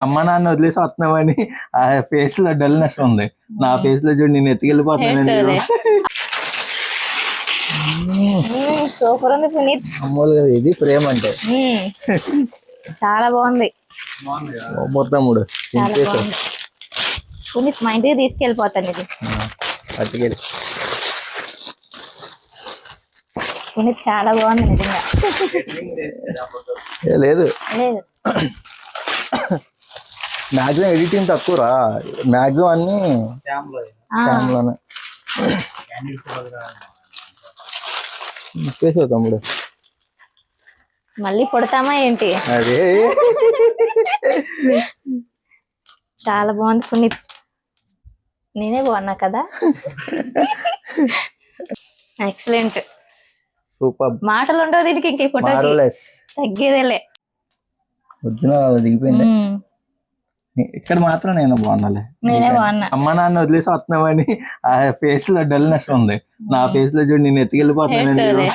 అమ్మ నాన్న వదిలేసి వస్తున్నామని ఆ ఫేస్ లో డల్నెస్ ఉంది. నా ఫేస్ లో చూడు నేను ఎత్తుకెళ్ళిపోతున్నాను. సూపర్ ఉంది పునీత్. మామూలుగా ఇది ప్రేమ అంటే చాలా బాగుంది. తమ్ముడు పునీత్ మా ఇంటికి తీసుకెళ్ళిపోతాను. ఇది పట్టుకెళ్ళి పునీత్ చాలా బాగుంది నిజంగా. లేదు లేదు మ్యాక్సిమం ఎడిటింగ్ తక్కువరా, మ్యాక్సిమం అన్ని ఫ్యామ్లోనే. తమ్ముడు మళ్ళీ పుడతామా ఏంటి? అదే చాలా బాగుంది పునీత్. నేనే బాగున్నా కదా. Excellent, super. మాటలు ఉండవు దీనికి. ఇంక ఫోటో తగ్గేదేలే. ఒరిజినల్ దిగిపోయింది. ఇక్కడ మాత్రం నేను బాగున్నాలే. నేనే బాగున్నా. అమ్మ నాన్న వదిలేసి వస్తున్నామని ఆ ఫేస్ లో డల్నెస్ ఉంది. నా ఫేస్ లో చూడు నేను ఎత్తుకెళ్ళిపోతున్నాను.